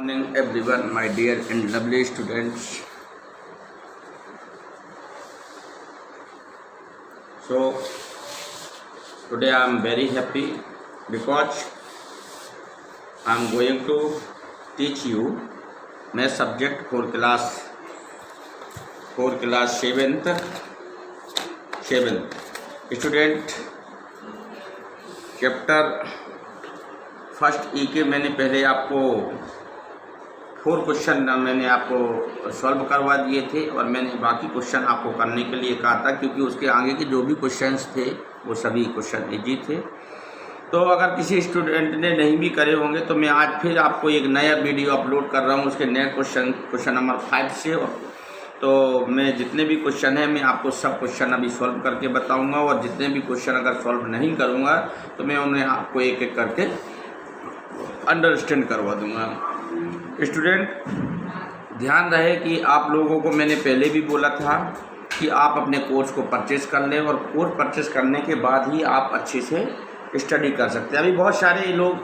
Morning everyone, my dear and lovely students. So today I am very happy because I am going to teach you math subject for class 7th student chapter first ई के मैंने पहले आपको 4 question मैंने आपको solve करवा दिए थे और मैंने बाकी क्वेश्चन आपको करने के लिए कहा था, क्योंकि उसके आगे के जो भी क्वेश्चंस थे वो सभी क्वेश्चन इजी थे। तो अगर किसी स्टूडेंट ने नहीं भी करे होंगे तो मैं आज फिर आपको एक नया वीडियो अपलोड कर रहा हूँ उसके नए क्वेश्चन नंबर 5 से। तो मैं जितने भी क्वेश्चन हैं मैं आपको सब क्वेश्चन अभी सॉल्व करके बताऊँगा, और जितने भी क्वेश्चन अगर सॉल्व नहीं करूँगा तो मैं उन्हें आपको एक एक करके अंडरस्टैंड करवा दूँगा। स्टूडेंट ध्यान रहे कि आप लोगों को मैंने पहले भी बोला था कि आप अपने कोर्स को परचेज़ कर लें, और कोर्स परचेज़ करने के बाद ही आप अच्छे से स्टडी कर सकते हैं। अभी बहुत सारे लोग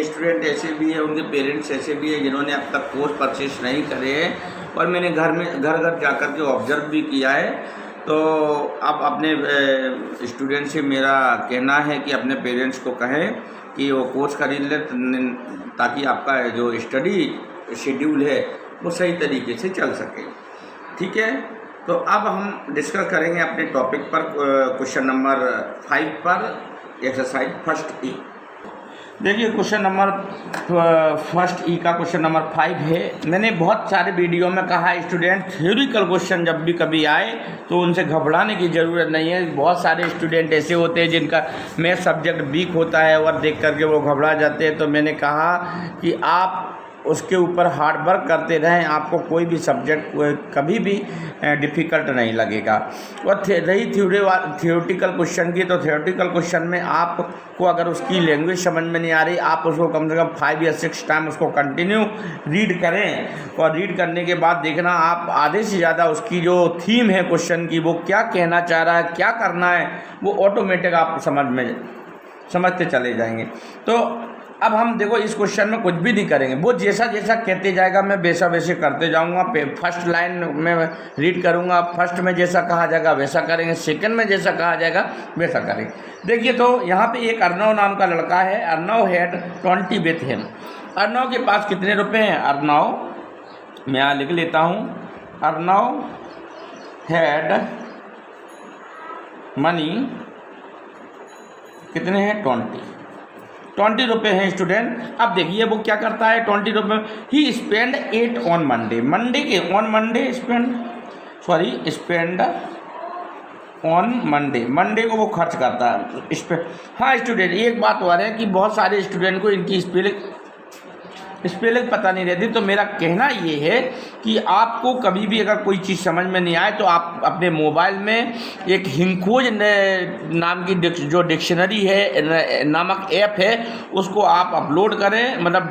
स्टूडेंट ऐसे भी हैं, उनके पेरेंट्स ऐसे भी हैं जिन्होंने अब तक कोर्स परचेज़ नहीं करे हैं, और मैंने घर जा कर के ऑब्जर्व भी किया है। तो अब अपने स्टूडेंट से मेरा कहना है कि अपने पेरेंट्स को कहें कि वो कोर्स खरीद ले, ताकि आपका जो स्टडी शेड्यूल है वो सही तरीके से चल सके। ठीक है, तो अब हम डिस्कस करेंगे अपने टॉपिक पर, क्वेश्चन नंबर 5 पर, एक्सरसाइज फर्स्ट ई। देखिए क्वेश्चन नंबर फर्स्ट ई का क्वेश्चन नंबर 5 है। मैंने बहुत सारे वीडियो में कहा है स्टूडेंट थ्योरिकल क्वेश्चन जब भी कभी आए तो उनसे घबराने की ज़रूरत नहीं है। बहुत सारे स्टूडेंट ऐसे होते हैं जिनका मैथ सब्जेक्ट वीक होता है और देख करके वो घबरा जाते हैं। तो मैंने कहा कि आप उसके ऊपर हार्ड वर्क करते रहें, आपको कोई भी सब्जेक्ट कभी भी डिफ़िकल्ट नहीं लगेगा। और रही थ्योरेटिकल क्वेश्चन की, तो थ्योरेटिकल क्वेश्चन में आपको अगर उसकी लैंग्वेज समझ में नहीं आ रही, आप उसको कम से कम 5 या 6 टाइम उसको कंटिन्यू रीड करें, और रीड करने के बाद देखना आप आधे से ज़्यादा उसकी जो थीम है क्वेश्चन की, वो क्या कहना चाह रहा है, क्या करना है, वो ऑटोमेटिक आप समझते चले जाएंगे। तो अब हम देखो इस क्वेश्चन में कुछ भी नहीं करेंगे, वो जैसा जैसा कहते जाएगा मैं वैसा वैसे करते जाऊंगा। फर्स्ट लाइन में रीड करूंगा, फर्स्ट में जैसा कहा जाएगा वैसा करेंगे, सेकंड में जैसा कहा जाएगा वैसा करेंगे। देखिए तो यहाँ पे एक अर्नव नाम का लड़का है। Arnav had 20 with him. Arnav के पास कितने रुपये हैं? अर्नव, मैं यहाँ लिख लेता हूँ, अर्नव हैड मनी कितने हैं? 20 रुपये हैं स्टूडेंट। अब देखिए वो क्या करता है 20 रुपये। He spend 8 on spend on Monday को वो खर्च करता है। हाँ स्टूडेंट, एक बात और है कि बहुत सारे स्टूडेंट को इनकी स्पेलिंग पता नहीं रहती। तो मेरा कहना ये है कि आपको कभी भी अगर कोई चीज़ समझ में नहीं आए तो आप अपने मोबाइल में एक हिंखोज नाम की जो डिक्शनरी है नामक ऐप है, उसको आप अपलोड करें, मतलब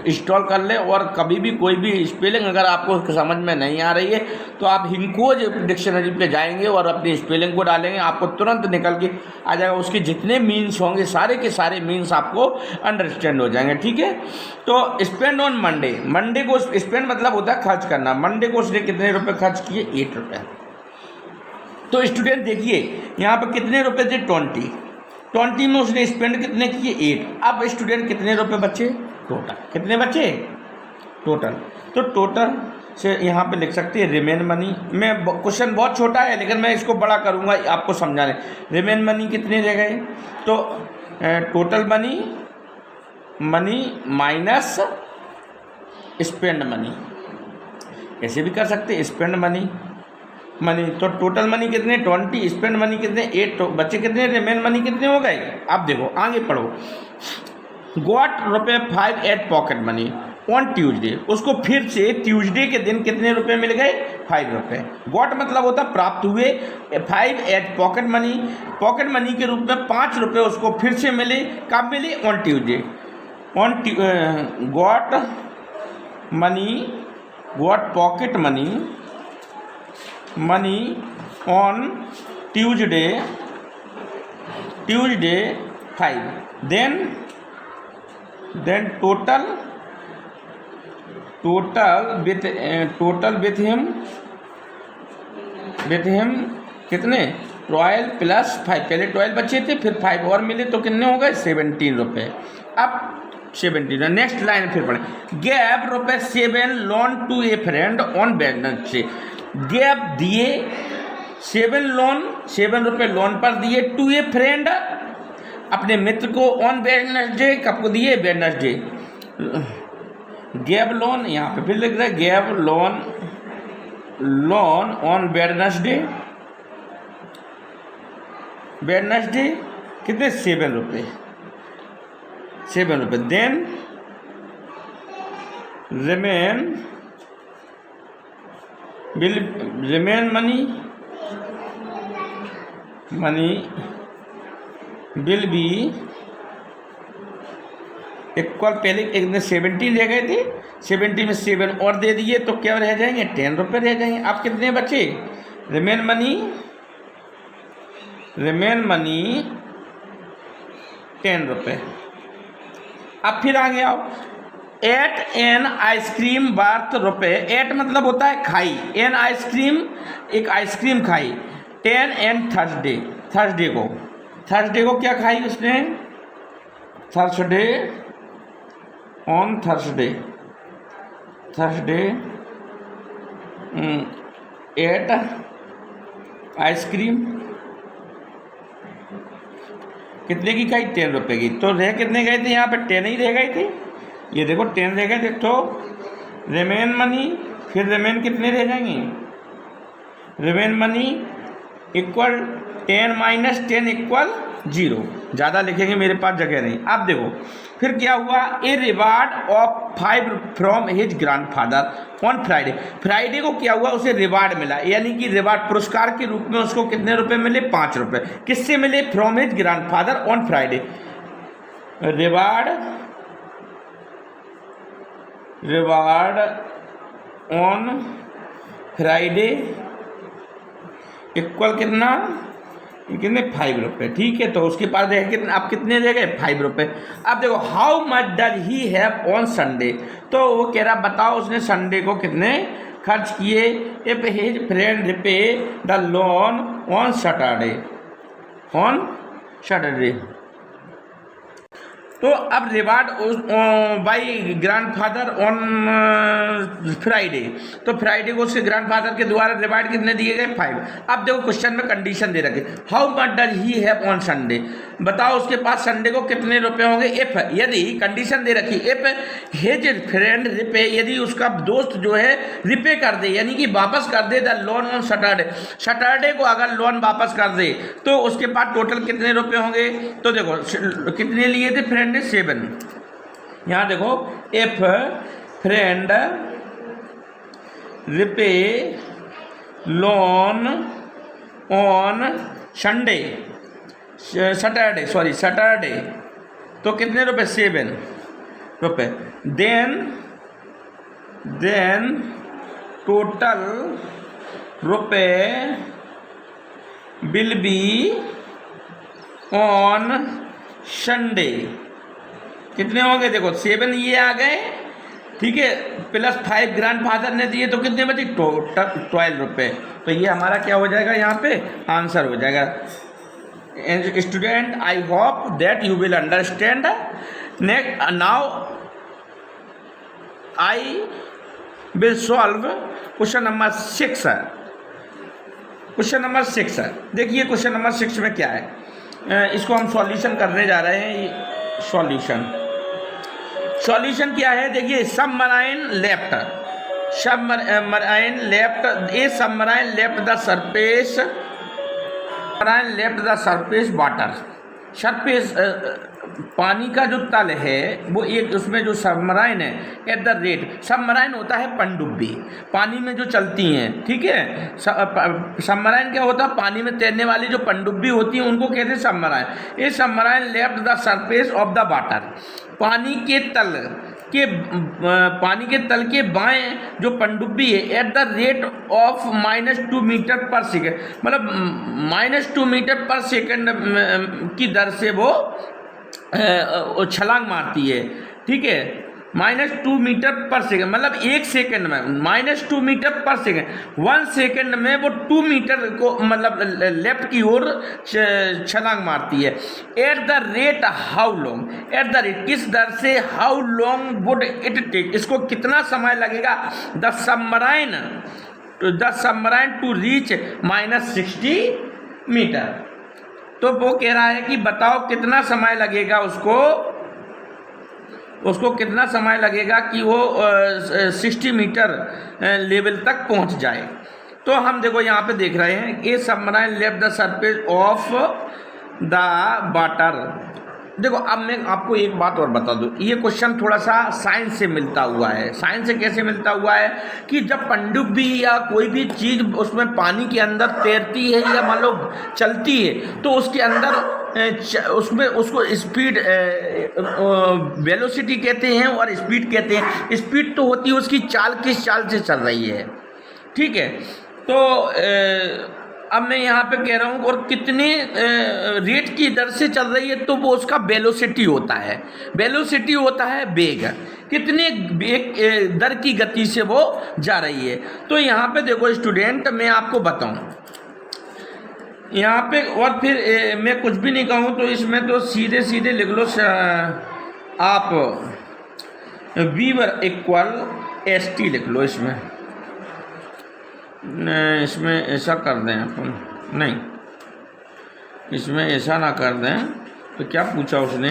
इंस्टॉल कर लें, और कभी भी कोई भी स्पेलिंग अगर आपको समझ में नहीं आ रही है तो आप हिंखोज डिक्शनरी पे जाएंगे और अपनी स्पेलिंग को डालेंगे, आपको तुरंत निकल के आ जाएगा। उसके जितने मीन्स होंगे सारे के सारे मीन्स आपको अंडरस्टैंड हो जाएंगे। ठीक है, तो स्पेंड ऑन मंडे को स्पेंड मतलब होता है खर्च करना। मंडे को उसने कितने रुपए खर्च किए? 8 रुपये। तो स्टूडेंट देखिए यहाँ पर कितने रुपए थे? 20 में उसने स्पेंड कितने किए? 8। अब स्टूडेंट कितने रुपए बचे टोटल? कितने बचे टोटल? तो टोटल से यहाँ पे लिख सकते हैं रिमेन मनी। मैं क्वेश्चन बहुत छोटा है लेकिन मैं इसको बड़ा करूँगा आपको समझाने। रिमेन मनी कितने रह गए? तो total money minus spend money, ऐसे भी कर सकते हैं। स्पेंड मनी तो टोटल मनी कितने? 20, स्पेंड मनी कितने? 8। तो बच्चे कितने? रिमेन मनी कितने हो गए? अब देखो आगे पढ़ो। गॉट रुपये 5 at pocket money on Tuesday. उसको फिर से ट्यूजडे के दिन कितने रुपए मिल गए? 5 रुपये। गॉट मतलब होता प्राप्त हुए, 5 एट पॉकेट मनी के रूप में 5 रुपये उसको फिर से मिले। कब मिले? On Tuesday. Got pocket money on Tuesday 5। Then total total with him कितने 12 + 5, पहले 12 बचे थे, फिर 5 और मिले तो कितने हो गए 17 रुपये। अब 17, नेक्स्ट लाइन फिर पढ़े, gave ₹7 loan to a friend on Wednesday. Gave दिए 7 रुपये लोन पर दिए टू ए फ्रेंड, अपने मित्र को, ऑन वेडनेसडे, कब को दिए वेडनेसडे। गैप लोन यहाँ पे फिर लिख रहा है गैप लोन ऑन वेडनेसडे कितने 7 रुपये। Then remain money will be equal, पहले एक में 70 रह गए थे, 70 में 7 और दे दिए तो क्या रह जाएंगे 10 रुपये रह जाएंगे। अब कितने बचे रिमेन मनी 10 रुपये। अब फिर आगे आओ, एट एन आइसक्रीम वर्थ रुपये, एट मतलब होता है खाई, एन आइसक्रीम एक आइसक्रीम खाई 10 एंड थर्सडे को क्या खाई उसने थर्सडे एट आइसक्रीम कितने की खाई 10 रुपये की। तो रह कितने गए थे यहाँ पे 10 ही रह गए थे, ये देखो 10 रह गए थे। तो रिमेन मनी, फिर रिमेन कितने रह जाएंगे, रिमेन मनी इक्वल 10 - 10 इक्वल 0, ज़्यादा लिखेंगे मेरे पास जगह नहीं। अब देखो फिर क्या हुआ, a reward of 5 from his grandfather on Friday को क्या हुआ, उसे रिवार्ड मिला, यानी कि रिवार्ड पुरस्कार के रूप में उसको कितने रुपए मिले 5 रुपये। किससे मिले, from his grandfather on Friday. Reward on Friday equal कितना 5 रुपये, ठीक है। तो उसके पास रह कितने, आप कितने रह गए 5 रुपये। अब देखो how much does he have on Sunday, तो वो कह रहा बताओ उसने संडे को कितने खर्च किए। If his friend repay the loan on Saturday, तो अब reward by grandfather on Friday, तो फ्राइडे को उसके ग्रैंडफादर के द्वारा रिवार्ड कितने दिए गए 5। अब देखो क्वेश्चन में कंडीशन दे रखे, how much does he have on Sunday, बताओ उसके पास संडे को कितने रुपए होंगे। इफ, यदि कंडीशन दे रखी, इफ हिज फ्रेंड रिपे, यदि उसका दोस्त जो है रिपे कर दे, यानी कि वापस कर दे द लोन ऑन सैटरडे को अगर लोन वापस कर दे तो उसके पास टोटल कितने रुपए होंगे। तो देखो कितने लिए थे फ्रेंड ने 7, यहाँ देखो if friend repay loan on Saturday तो कितने रुपए 7 रुपए। देन टोटल रुपए विल बी ऑन संडे कितने होंगे, देखो 7 ये आ गए, ठीक है, प्लस 5 ग्रैंडफादर ने दिए तो कितने बचे टोटल 12 रुपये। तो ये हमारा क्या हो जाएगा, यहाँ पे आंसर हो जाएगा। Student, I hope that you will understand. Next now I will solve question number 6। Question number 6 है, देखिए क्वेश्चन नंबर 6 में क्या है, इसको हम सॉल्यूशन करने जा रहे हैं। सॉल्यूशन क्या है, देखिए submarine left the surface water, surface पानी का जो तल है वो एक, उसमें जो सबमराइन है एट द रेट, सबमराइन होता है पनडुब्बी, पानी में जो चलती हैं, ठीक है। सबमराइन क्या होता है, पानी में तैरने वाली जो पनडुब्बी होती हैं उनको कहते हैं सबमराइन। ये submarine left the surface of the water, पानी के तल के बाएं जो पनडुब्बी है at the rate of -2 metre पर सेकेंड, मतलब -2 मीटर पर सेकेंड की दर से वो छलांग मारती है, ठीक है। -2 मीटर पर सेकेंड, मतलब 1 सेकेंड में -2 मीटर पर सेकेंड, 1 सेकेंड में वो 2 मीटर को मतलब लेफ्ट की ओर छलांग मारती है। At the rate how long, at the rate किस दर से, how long would it take, इसको कितना समय लगेगा, the submarine to reach -60 metre. तो वो कह रहा है कि बताओ कितना समय लगेगा उसको कितना समय लगेगा कि वो 60 मीटर लेवल तक पहुंच जाए। तो हम देखो यहाँ पे देख रहे हैं, a submarine left the surface of the water. देखो अब मैं आपको एक बात और बता दूं, ये क्वेश्चन थोड़ा सा साइंस से मिलता हुआ है। साइंस से कैसे मिलता हुआ है कि जब पनडुब्बी या कोई भी चीज़ उसमें पानी के अंदर तैरती है या मान लो चलती है, तो उसके अंदर उसमें उसको स्पीड वेलोसिटी कहते हैं और स्पीड कहते हैं। स्पीड तो होती है उसकी चाल, किस चाल से चल रही है, ठीक है। तो अब मैं यहाँ पे कह रहा हूँ और कितने रेट की दर से चल रही है, तो वो उसका वेलोसिटी होता है। वेलोसिटी होता है वेग, कितने वेग दर की गति से वो जा रही है। तो यहाँ पे देखो स्टूडेंट, मैं आपको बताऊँ यहाँ पे, और फिर मैं कुछ भी नहीं कहूँ तो इसमें तो सीधे सीधे लिख लो आप वीवर इक्वल ST लिख लो। इसमें ऐसा कर दें अपन, नहीं इसमें ऐसा ना कर दें। तो क्या पूछा उसने,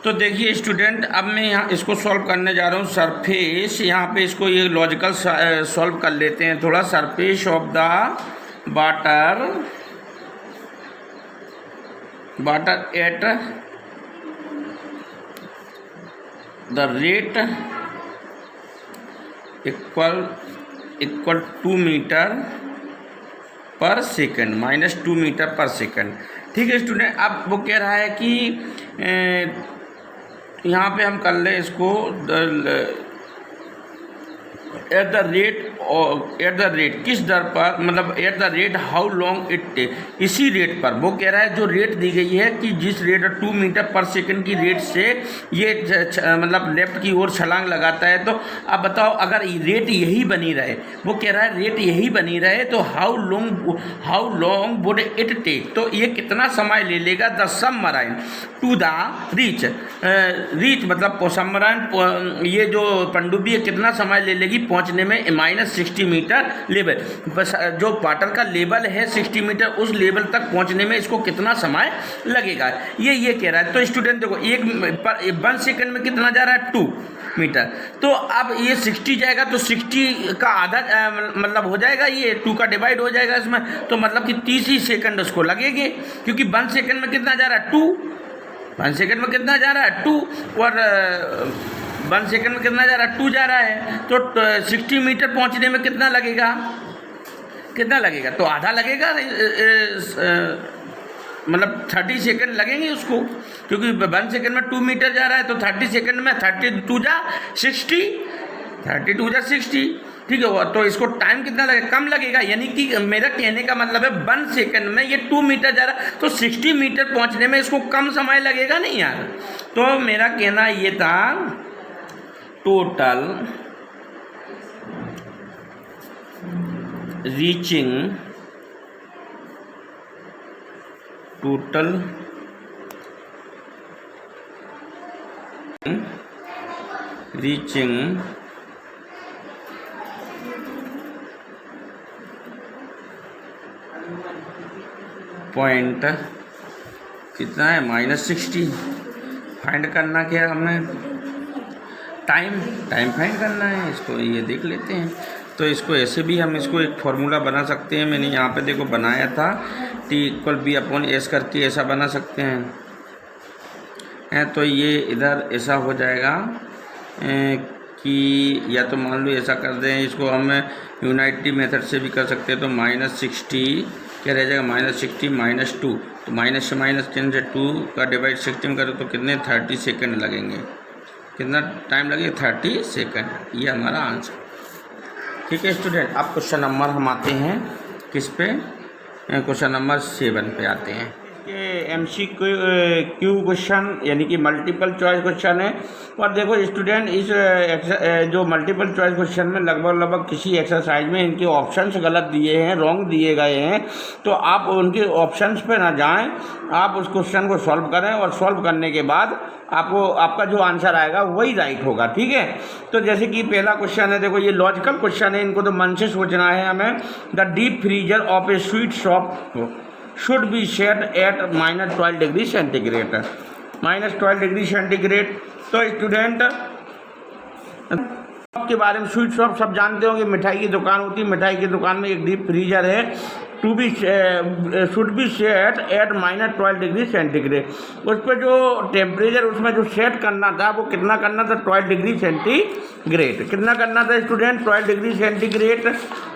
तो देखिए स्टूडेंट, अब मैं यहाँ इसको सॉल्व करने जा रहा हूँ। सरफेस, यहाँ पे इसको ये लॉजिकल सॉल्व कर लेते हैं थोड़ा। Surface of the water at the rate equal 2 metre पर सेकेंड, -2 मीटर पर सेकेंड, ठीक है स्टूडेंट। अब वो कह रहा है कि यहाँ पे हम कर लें इसको एट द रेट किस दर पर, मतलब at the rate how long it take, इसी रेट पर। वो कह रहा है जो रेट दी गई है कि जिस रेट 2 मीटर पर सेकंड की रेट से ये मतलब लेफ्ट की ओर छलांग लगाता है, तो अब बताओ अगर रेट यही बनी रहे, वो कह रहा है रेट यही बनी रहे, तो how long would it take, तो ये कितना समय ले लेगा the submarine to the reach मतलब सबमराइन, ये जो पनडुब्बी है कितना समय ले लेगी पहुंचने में -60 मीटर लेवल, बस जो वाटर का लेवल है 60 मीटर, उस लेवल तक पहुंचने में इसको कितना समय लगेगा, ये कह रहा है। तो स्टूडेंट देखो 1 सेकंड में कितना जा रहा है 2 मीटर, तो अब ये 60 जाएगा तो 60 का आधा मतलब हो जाएगा, ये 2 का डिवाइड हो जाएगा इसमें, तो मतलब कि 30 ही सेकंड उसको लगेंगे, क्योंकि 1 सेकंड में कितना जा रहा है 2, 1 सेकंड में कितना जा रहा है 2, और 1 सेकंड में कितना जा रहा है 2 जा रहा है, तो 60 मीटर पहुंचने में कितना लगेगा, तो आधा लगेगा, मतलब 30 सेकंड लगेंगे उसको, क्योंकि 1 सेकंड में 2 मीटर जा रहा है, तो 30 सेकंड में 32 जा 60, ठीक है। तो इसको टाइम कितना लगेगा, कम लगेगा, यानी कि मेरा कहने का मतलब है 1 सेकंड में ये 2 मीटर जा रहा है, तो 60 मीटर पहुंचने में इसको कम समय लगेगा नहीं यार। तो मेरा कहना ये था टोटल रीचिंग पॉइंट कितना है -60, फाइंड करना क्या हमें, टाइम फाइंड करना है, इसको ये देख लेते हैं। तो इसको ऐसे भी हम इसको एक फार्मूला बना सकते हैं, मैंने यहाँ पे देखो बनाया था, T=B/S करके ऐसा बना सकते हैं। तो ये इधर ऐसा हो जाएगा कि या तो मान लो ऐसा कर दें, इसको हम यूनाइटी मेथड से भी कर सकते हैं। तो -60 क्या रह जाएगा, -60 -2, तो माइनस से माइनस 10 से 2 का डिवाइड 60 में करें तो कितने 30 सेकंड लगेंगे, कितना टाइम लगेगा 30 सेकंड, ये हमारा आंसर। ठीक है स्टूडेंट, अब क्वेश्चन नंबर हम आते हैं किस पे, क्वेश्चन नंबर 7 पे आते हैं। के MCQ क्वेश्चन यानी कि मल्टीपल चॉइस क्वेश्चन है। और देखो स्टूडेंट, इस जो मल्टीपल चॉइस क्वेश्चन में लगभग किसी एक्सरसाइज में इनके ऑप्शंस गलत दिए हैं, रॉन्ग दिए गए हैं, तो आप उनके ऑप्शंस पे ना जाएं, आप उस क्वेश्चन को सॉल्व करें और सॉल्व करने के बाद आपका जो आंसर आएगा वही राइट होगा। ठीक है, तो जैसे कि पहला क्वेश्चन है, देखो ये लॉजिकल क्वेश्चन है, इनको तो मन से सोचना है हमें। The deep freezer of a sweet shop should be set at -12 degree centigrade. -12 degree centigrade. तो स्टूडेंट के बारे में, स्वीट शॉप सब जानते होंगे, मिठाई की दुकान होती है, मिठाई की दुकान में एक डीप फ्रीजर है, should be set at -12 degree centigrade. उस पर जो टेम्परेचर उसमें जो सेट करना था वो कितना करना था, 12 डिग्री सेंटीग्रेड। कितना करना था स्टूडेंट, 12 डिग्री सेंटीग्रेड।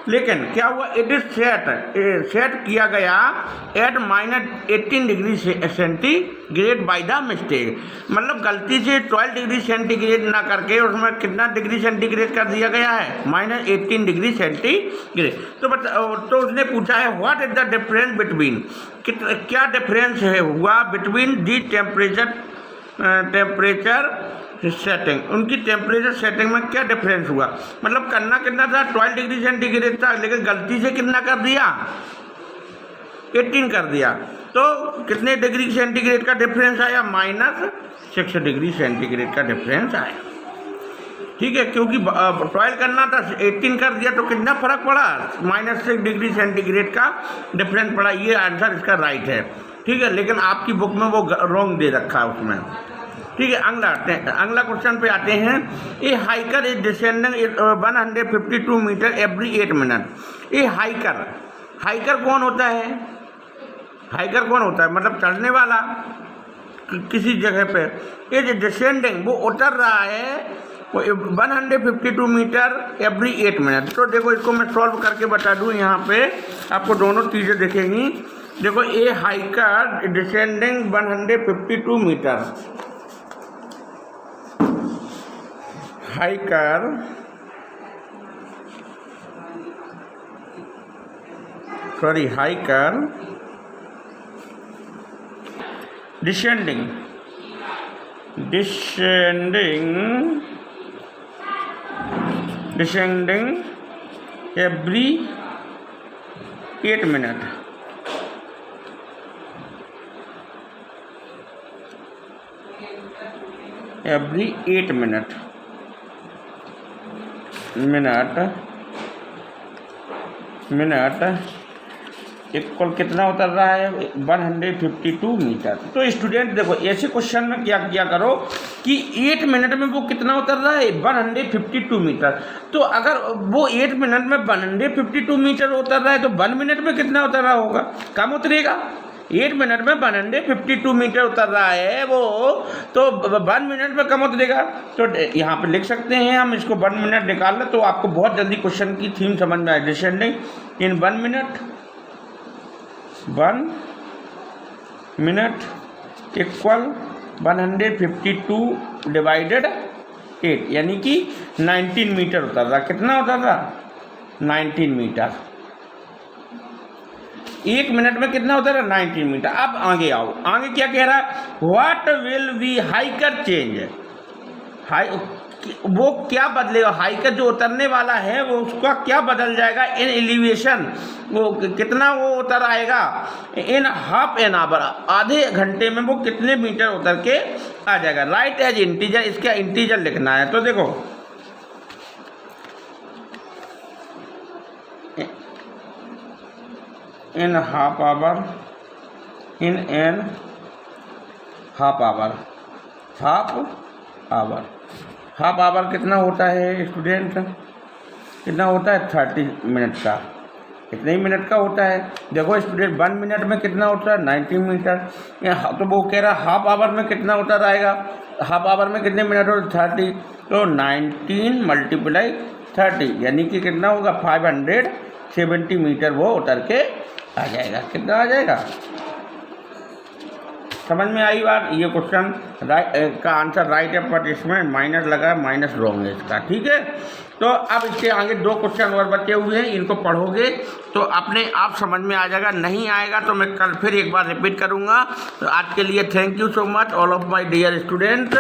लेकिन क्या हुआ, इट इज सेट किया गया एट -18 degree centigrade by the mistake. मतलब गलती से 12 डिग्री सेंटीग्रेड ना करके उसमें कितना डिग्री सेंटीग्रेड कर दिया गया है, -18 डिग्री सेंटीग्रेड। तो उसने पूछा है what is the difference between, क्या डिफरेंस है हुआ बिटवीन दी टेम्परेचर सेटिंग, उनकी टेम्परेचर सेटिंग में क्या डिफरेंस हुआ। मतलब करना कितना था, 12 डिग्री सेंटीग्रेड था, लेकिन गलती से कितना कर दिया, 18 कर दिया। तो कितने डिग्री सेंटीग्रेड का डिफरेंस आया, -6 डिग्री सेंटीग्रेड का डिफरेंस आया। ठीक है, क्योंकि 12 करना था, 18 कर दिया, तो कितना फर्क पड़ा, -6 डिग्री सेंटीग्रेड का डिफरेंस पड़ा। ये आंसर इसका राइट है। ठीक है, लेकिन आपकी बुक में वो रॉन्ग दे रखा है उसमें। ठीक है, अगला क्वेश्चन पे आते हैं। A hiker is descending 152 metre every 8 minute. A hiker कौन होता है, हाइकर कौन होता है, मतलब चढ़ने वाला किसी जगह पे। इज डिसेंडिंग, वो उतर रहा है 152 मीटर एवरी 8 मिनट। तो देखो इसको मैं सॉल्व करके बता दूं, यहाँ पे आपको दोनों चीज़ें दिखेंगी। देखो a hiker descending 152 metre, hiker descending every 8 minute. Every 8 minute equal कितना उतर रहा है, 152 मीटर। तो स्टूडेंट देखो ऐसे क्वेश्चन में क्या किया करो कि 8 मिनट में वो कितना उतर रहा है, 152 मीटर। तो अगर वो 8 मिनट में 152 मीटर उतर रहा है तो 1 मिनट में कितना उतर रहा होगा, कम उतरेगा। 8 मिनट में 152 मीटर उतर रहा है वो, तो 1 मिनट में कम उतरेगा। तो यहाँ पे लिख सकते हैं हम इसको, 1 मिनट निकाल लें तो आपको बहुत जल्दी क्वेश्चन की थीम समझ में आए। डिसेंडिंग इन 1 मिनट, 1 मिनट इक्वल 152 डिवाइडेड 8, यानी कि 19 मीटर उतर रहा। कितना उतर रहा, 19 मीटर। 1 मिनट में कितना उतर रहा, 19 मीटर। अब आगे आओ, आगे क्या कह रहा है, what will be hiker change, वो क्या बदलेगा, हाइकर जो उतरने वाला है वो उसका क्या बदल जाएगा, इन एलिवेशन, वो कितना वो उतर आएगा, इन हाफ एन आवर, आधे घंटे में वो कितने मीटर उतर के आ जाएगा। राइट एज इंटीजर, इसका इंटीजर लिखना है। तो देखो in half hour, in an half hour, half hour कितना होता है स्टूडेंट, कितना होता है 30 मिनट का। कितने ही मिनट का होता है, देखो स्टूडेंट 1 मिनट में कितना होता है 90 मीटर। तो वो कह रहा हाफ आवर में कितना उतर आएगा, हाफ आवर में कितने मिनट होते 30, तो 19 × 30 यानी कि कितना होगा 570 मीटर वो उतर के आ जाएगा। कितना आ जाएगा समझ में आई बात। ये क्वेश्चन का आंसर राइट है, बट इसमें माइनस लगा, माइनस रॉन्ग है इसका, ठीक है। तो अब इसके आगे 2 क्वेश्चन और बचे हुए हैं, इनको पढ़ोगे तो अपने आप समझ में आ जाएगा। नहीं आएगा तो मैं कल फिर एक बार रिपीट करूँगा। तो आज के लिए thank you so much all of my dear students.